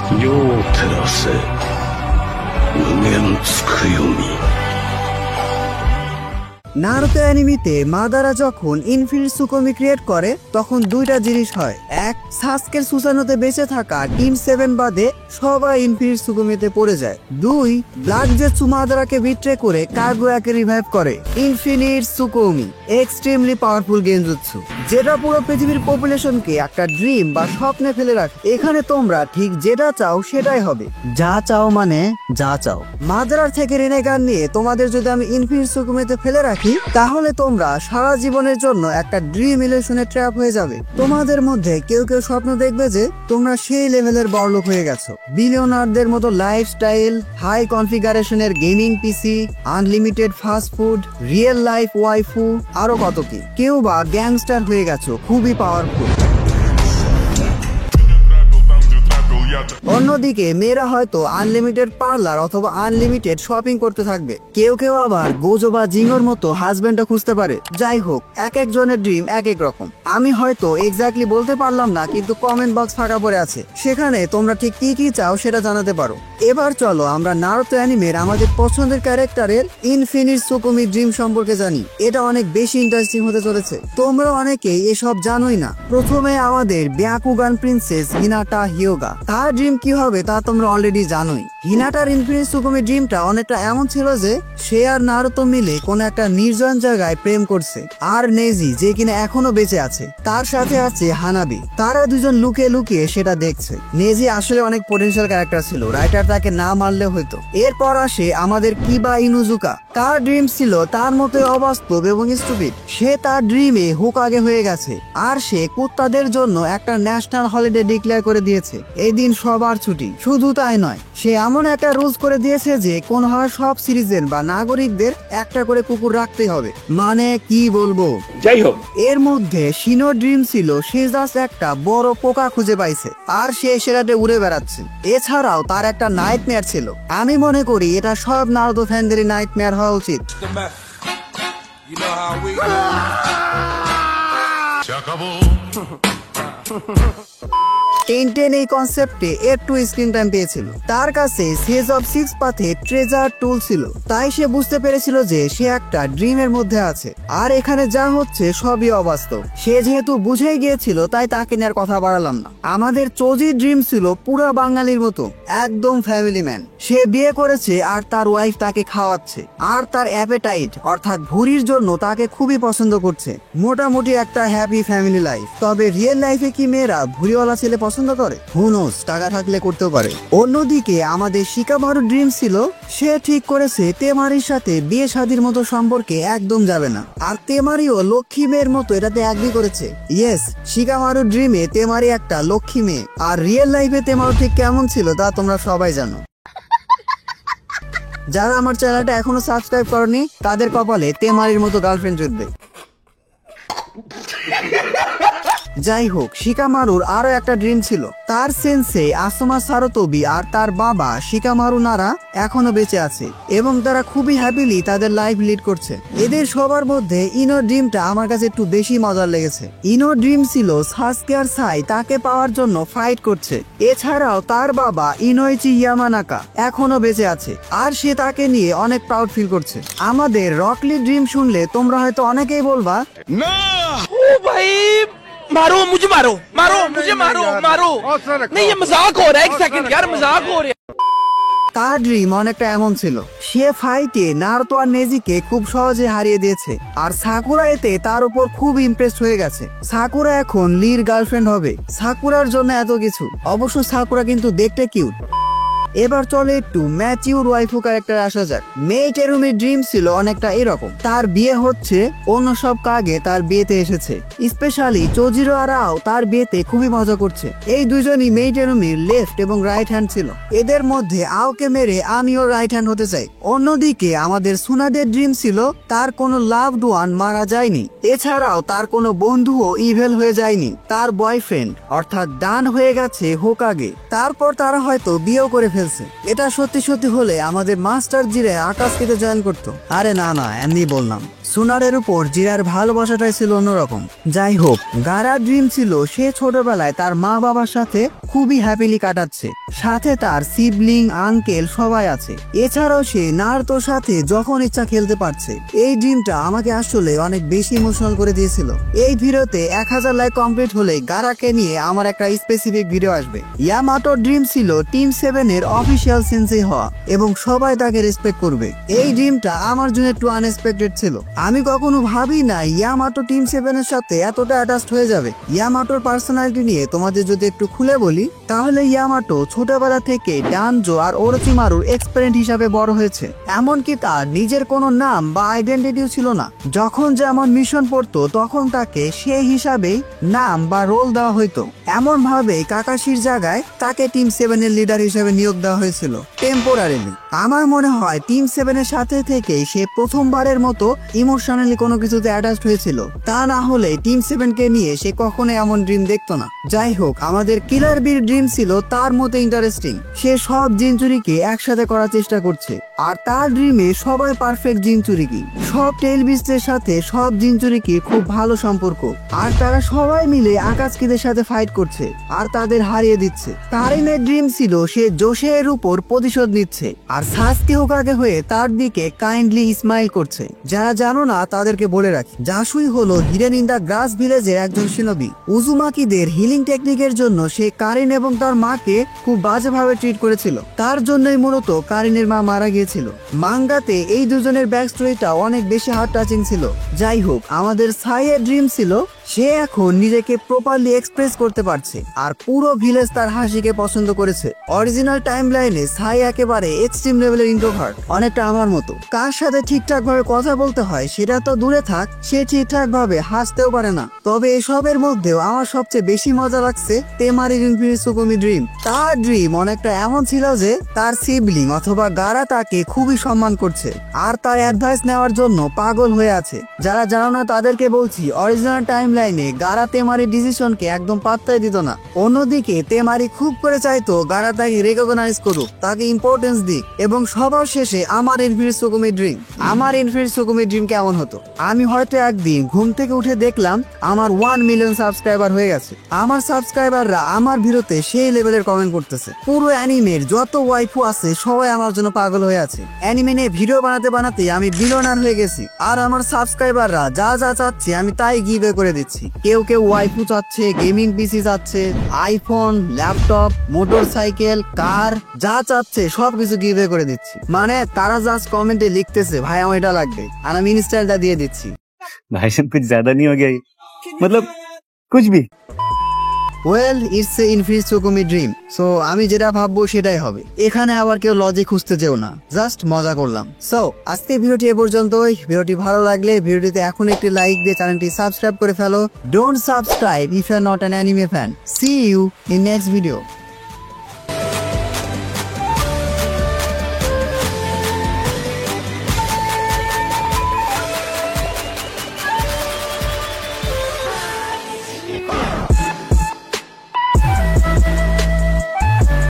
世を照らせ無限つくよみ。নারুতো অ্যানিমেতে Madara যখন infinite সুকোমি create করে তখন দুইটা জিনিস হয়। এক, সাসকের সুসানোতে বেঁচে থাকা টিম 7 বাদে সবাই ইনফিনিট সুকোমিতে পড়ে যায়। দুই, ব্ল্যাক জেটসু মাদারাকে বিট্রে করে কাগুয়াকে রিভাইভ করে। ইনফিনিট সুকোমি এক্সট্রিমলি পাওয়ারফুল গেনজুৎসু, যেটা পুরো পৃথিবীর পপুলেশনকে একটা ড্রিম বা স্বপ্নে ফেলে রাখে। এখানে তোমরা ঠিক যেটা চাও সেটাই হবে। যা চাও মানে যা চাও। মাদারার থেকে রেনেগান নিয়ে তোমাদের যদি আমি ইনফিনিট সুকোমিতে ফেলে রাখি তাহলে তোমরা সারা জীবনের জন্য একটা ড্রিম ইলিউশনে ট্র্যাপ হয়ে যাবে। তোমাদের মধ্যে কেউ কেউ স্বপ্ন দেখবে যে তোমরা সেই লেভেলের বড়লোক হয়ে গেছো, বিলিয়নারদের মতো লাইফস্টাইল, হাই কনফিগারেশনের gaming PC, unlimited fast food, real life waifu, আরো কত কি। কেউ বা গ্যাংস্টার হয়ে গেছো, খুবই পাওয়ারফুল। অন্যদিকে মেয়েরা হয়তো আনলিমিটেড পার্লার অথবা আনলিমিটেড শপিং করতে থাকবে। কেউ কেউ আবার গোজো বা জিঙ্গোর মতো হাজবেন্ডও খুঁজতে পারে। যাই হোক, এক একজনের ড্রিম এক এক রকম। আমি হয়তো এক্স্যাক্টলি বলতে পারলাম না, কিন্তু কমেন্ট বক্স ফাঁকা পড়ে আছে, সেখানে তোমরা ঠিক কি কি চাও সেটা জানাতে পারো। এবার চলো আমরা নারুতো অ্যানিমের আমাদের পছন্দের ক্যারেক্টারের ইনফিনিট সুকোমি ড্রিম সম্পর্কে জানি। এটা অনেক বেশি ইন্টারেস্টিং হতে চলেছে, তোমরা অনেকেই এসব জানোই না। প্রথমে আমাদের ব্যাকুগান প্রিন্সেস হিনাটা হিয়োগা, তার ড্রিম কি হবে তা তোমরা অলরেডি জানোই। হিনাটার ইনফিনিট সুকোমি ড্রিমটা অনেকটা এমন ছিল যে সে আর নারুতো মিলে কোন একটা নির্জন জায়গায় প্রেম করছে, আর নেজি যে কিনা এখনো বেঁচে আছে তার সাথে আছে হানাবি, তারা দুজন লুকিয়ে লুকিয়ে সেটা দেখছে। নেজি আসলে অনেক পোটেনশিয়াল ক্যারেক্টার ছিল, রাইটার তাকে না মারলে হয়তো। এরপর আসে আমাদের কিবা ইনুজুকা, তার ড্রিম ছিল তার মতো অবাস্তব এবং স্টুপিড। সে তার ড্রিমে হোকাগে হয়ে গেছে, আর সে কুত্তাদের জন্য একটা ন্যাশনাল হলিডে ডিক্লেয়ার করে দিয়েছে। এই দিন সবার ছুটি। শুধু তাই নয়, সে এমন একটা রুলস করে দিয়েছে যে কোনোভাবে সব সিটিজেন বা নাগরিকদের একটা করে কুকুর রাখতেই হবে। মানে কি বলবো। যাই হোক, এর মধ্যে শিনোর ড্রিম ছিল সে জাস্ট একটা বড় পোকা খুঁজে পাইছে আর সে সেটাতে উড়ে বেড়াচ্ছে। এছাড়াও তার একটা নাইটমেয়ার ছিল। আমি মনে করি এটা সব নারুতো ফ্যানদেরই নাইটমেয়ার হওয়া উচিত। টেনটেন এই কনসেপ্টে একটু স্ক্রিন টাইম পেয়েছিল। তার কাছে সেজ অফ 6 পাথে ট্রেজার টুল ছিল, তাই সে বুঝতে পেরেছিল যে সে একটা ড্রিমের মধ্যে আছে, আর এখানে যা হচ্ছে সবই অবাস্তব। সে যেহেতু বুঝেই গিয়েছিল তাই তাকে নিয়ে আর কথা বাড়ালাম না। আমাদের চোজির ড্রিম ছিল পুরা বাঙালির মতো একদম ফ্যামিলি ম্যান। সে বিয়ে করেছে আর তার ওয়াইফ তাকে খাওয়াচ্ছে, আর তার অ্যাপেটাইট অর্থাৎ ভুঁড়ির জন্য তাকে খুবই পছন্দ করছে। মোটামুটি একটা হ্যাপি ফ্যামিলি লাইফ। তবে রিয়েল লাইফে কি মেয়েরা ভুঁড়িওয়ালা ছেলে পছন্দ করে? হু নোস, টাকা থাকলে করতেও পারে। অন্যদিকে আমাদের শিকামারুর ড্রিম ছিল সে ঠিক করেছে তেমারির সাথে বিয়ে শাদীর মতো সম্পর্কে একদম যাবে না, আর তেমারিও লক্ষ্মী মেয়ের মতো এটাতে এগ্রি করেছে। ইয়েস, শিকামারুর ড্রিমে তেমারি একটা লক্ষ্মী মেয়ে, আর রিয়েল লাইফে তেমারু ঠিক কেমন ছিল তা তোমরা সবাই জানো। যারা আমার চ্যানেলটা এখনো সাবস্ক্রাইব করনি তাদের কপালে তেমারির মতো গার্লফ্রেন্ড জুটবে। যাই হোক, শিকামারুর আরো একটা ড্রিম ছিল। তার সেন্সে আসমা সারতোবি আর তার বাবা শিকামারু নারা এখনো বেঁচে আছে এবং তারা খুবই হ্যাপিলি তাদের লাইফ লিড করছে। এদের সবার মধ্যে ইনোর ড্রিমটা আমার কাছে একটু বেশি মজার লেগেছে। ইনোর ড্রিম ছিল সাসকে আর সাই তাকে পাওয়ার জন্য ফাইট করছে। এছাড়াও তার বাবা ইনোইচি ইয়ামানাকা এখনো বেঁচে আছে, আর সে তাকে নিয়ে অনেক প্রাউড ফিল করছে। আমাদের রকলি ড্রিম শুনলে তোমরা হয়তো অনেকেই বলবা, না ও ভাই मारो मुझे, मारो मारो मुझे, मारो मारो नहीं, ये मजाक हो रहा है। एक सेकंड यार, मजाक हो रहा है। তার ড্রিম অনেকটা এমন ছিল, সে ফাইটে নারুতো আর নেজিকে খুব সহজে হারিয়ে দিয়েছে, আর সাকুরা এতে তার উপর খুব ইমপ্রেসড হয়ে গেছে। সাকুরা এখন লির গার্লফ্রেন্ড হবে। সাকুরার জন্য এত কিছু। অবশ্য সাকুরা কিন্তু দেখতে কিউট। এবার চলে একটু ম্যাচিউর ওয়াইফু ক্যারেক্টার আসা যাক। মেই টেরুমির ড্রিম ছিল অনেকটা এরকম, তার বিয়ে হচ্ছে, অন্য সব কাগে তার বিয়েতে এসেছে। স্পেশালি চোজিরো আর আও তার বিয়েতে খুবই মজা করছে। এই দুজনই মেই টেরুমির লেফট এবং রাইট হ্যান্ড ছিল। এদের মধ্যে আওকে মেরে আমিও রাইট হ্যান্ড হতে চাই। অন্যদিকে আমাদের সুনাদের ড্রিম ছিল তার কোনো লাভড ওয়ান মারা যায়নি, এছাড়াও তার কোনো বন্ধুও ইভেল হয়ে যায়নি। তার বয়ফ্রেন্ড অর্থাৎ ডান হয়ে গেছে হোকাগে। তারপর তারা হয়তো বিয়েও করে ফেলছে। এটা সত্যি সত্যি হলে আমাদের মাস্টার জিরে আকাশকে জয়েন করতো। আরে না না, এমনি বললাম। সুনারের উপর জিরার ভালোবাসাটাই ছিল অন্যরকম। যাই হোক, গারার ড্রিম ছিল সে ছোটবেলায় তার মা বাবার সাথে খুবই হ্যাপিলি কাটাচ্ছে, সাথে তার সিবলিং আঙ্কেল সবাই আছে। এছাড়াও সে নারুতোর সাথে যখন ইচ্ছা খেলতে পারছে। এই ড্রিমটা আমাকে আসলে অনেক বেশি ইমোশনাল করে দিয়েছিল। এই ভিডিওতে 1000 লাইক কমপ্লিট হলে গারাকে নিয়ে আমার একটা স্পেসিফিক ভিডিও আসবে। ইয়ামাটোর ড্রিম ছিল টিম 7 এর অফিসিয়াল সেন্সেই হওয়া এবং সবাই তাকে রেসপেক্ট করবে। এই ড্রিমটা আমার জন্য একটু আনএক্সপেক্টেড ছিল। আমি কখনো ভাবি না ইয়ামাটো টিম 7 এর সাথে এতটা অ্যাটাচড হয়ে যাবে। ইয়ামাটোর পার্সোনালিটি নিয়ে তোমাদের যদি একটু খুলে বলি, তাহলে ইয়ামাটো ছোটবেলা থেকে ডানজো আর ওরোচিমারুর এক্সপেরিয়েন্ট হিসাবে বড় হয়েছে। এমনকি তার নিজের কোনো নাম বা আইডেন্টিটিও ছিল না। যখন যেমন মিশন পড়তো তখন তাকে সেই হিসাবেই নাম বা রোল দেওয়া হইতো। এমন ভাবে কাকাশির জায়গায় তাকে টিম 7 এর লিডার হিসেবে নিয়োগ দেওয়া হয়েছিল টেম্পোরারিলি। আমার মনে হয় টিম 7 এর সাথে থেকেই সে প্রথমবারের মতো ইমোশনালি কোনো কিছুতে অ্যাটাচড হয়েছিল। তা না হলে টিম 7 কে নিয়ে সে কখনো এমন ড্রিম দেখতো না। যাই হোক, আমাদের কিলার বির ড্রিম ছিল তার মতো ইন্টারেস্টিং। সে সব জিনচুরিকে একসাথে করার চেষ্টা করছে, আর তার ড্রিমে সবাই পারফেক্ট জিনচুরিকি। সব টেল বিস্টের সাথে সব জিনচুরিকি খুব ভালো সম্পর্ক, আর তারা সবাই মিলে আকাজকিদের সাথে ফাইট করছে আর তাদের হারিয়ে দিচ্ছে। কারিনের ড্রিম ছিল সে জোশের উপর প্রতিশোধ নিচ্ছে, আর সাসকে হোকাগে হয়ে তার দিকে কাইন্ডলি স্মাইল করছে। যারা জানো না তাদেরকে বলে রাখি, জাসুই হলো হিডেন ইন দা গ্রাস ভিলেজের একজন শিনবি। উজুমাকিদের হিলিং টেকনিকের জন্য সে কারিন এবং তার মাকে খুব বাজেভাবে ট্রিট করেছিল। তার জন্যই মূলত কারিনের মা মারা গিয়েছিল। মাঙ্গাতে এই দুজনের ব্যাক স্টোরিটা অনেক বেশি হার্ট টাচিং ছিল। যাই হোক, আমাদের সাইয়ের ড্রিম ছিল সে এখন নিজেকে প্রপারলি এক্সপ্রেস করতে পারছে, আর পুরো ভিলেজ তার হাসিকে পছন্দ করেছে। অরিজিনাল টাইম লাইনে সাই একেবারে এক্সট্রিম লেভেলের ইন্ট্রোভার্ট, অনেকটা আমার মতো। কার সাথে ঠিকঠাক ভাবে কথা বলতে হয় সেটা তো দূরে থাক, সে ঠিকঠাক ভাবে হাসতেও পারে না। তবে এসবের মধ্যেও আমার সবচেয়ে বেশি মজা লাগছে তেমারির ইনফিনিট সুকুমি ড্রিম। তার ড্রিম অনেকটা এমন ছিল যে তার সিবলিং অথবা গারা তাকে খুবই সম্মান করছে আর তার অ্যাডভাইস নেওয়ার জন্য পাগল হয়ে আছে। যারা জানো না তাদেরকে বলছি, অরিজিনাল টাইম লাইনে গারা তেমারির ডিসিশনকে একদম পাত্তাই দিত না। অন্যদিকে তেমারি খুব করে চাইতো গারা তাকে রেকগনাইজ করুক, তাকে ইম্পর্টেন্স দিক। এবং সবার শেষে আমার ইনফিনিট সুকুমি ড্রিম। আমার ইনফিনিট সুকুমি ড্রিম কেমন হতো? আমি হয়তো একদিন ঘুম থেকে উঠে দেখলাম আমার 1 মিলিয়ন সাবস্ক্রাইবার হয়ে গেছে। আমার সাবস্ক্রাইবাররা আমার ভিডিওতে সেই লেভেলের কমেন্ট করতেছে। পুরো অ্যানিমের যত ওয়াইফু আছে সবাই আমার জন্য পাগল হয়ে আছে। অ্যানিমে নিয়ে ভিডিও বানাতে বানাতে আমি বিলিয়নার হয়ে গেছি, আর আমার সাবস্ক্রাইবাররা যা যা চাচ্ছে আমি তাই গিভওয়ে করে দিচ্ছি। কেউ কেউ ওয়াইফু চাচ্ছে, গেমিং পিসি চাচ্ছে, আইফোন, ল্যাপটপ, মোটরসাইকেল, কার, যা চাচ্ছে সবকিছু গিভওয়ে করে দিচ্ছি। মানে তারা জাস্ট কমেন্টে লিখতেছে ভাই আমার এটা লাগবে, আর আমি ইনস্টালটা দিয়ে দিচ্ছি। भाई साहब कुछ ज्यादा नहीं हो गया ये? मतलब कुछ भी। Well, it's a infinite Tsukuyomi dream. So আমি যেটা ভাববো সেটাই হবে। এখানে আবার কেউ লজিক খুঁজতে যেও না, জাস্ট মজা করলাম। সো আজকে ভিডিওটি এ পর্যন্তই। ভিডিওটি ভালো লাগলে ভিডিওটিতে এখন একটি লাইক দিয়ে চ্যানেলটি সাবস্ক্রাইব করে ফেলো। Don't subscribe if you are not an anime fan. See you in next video.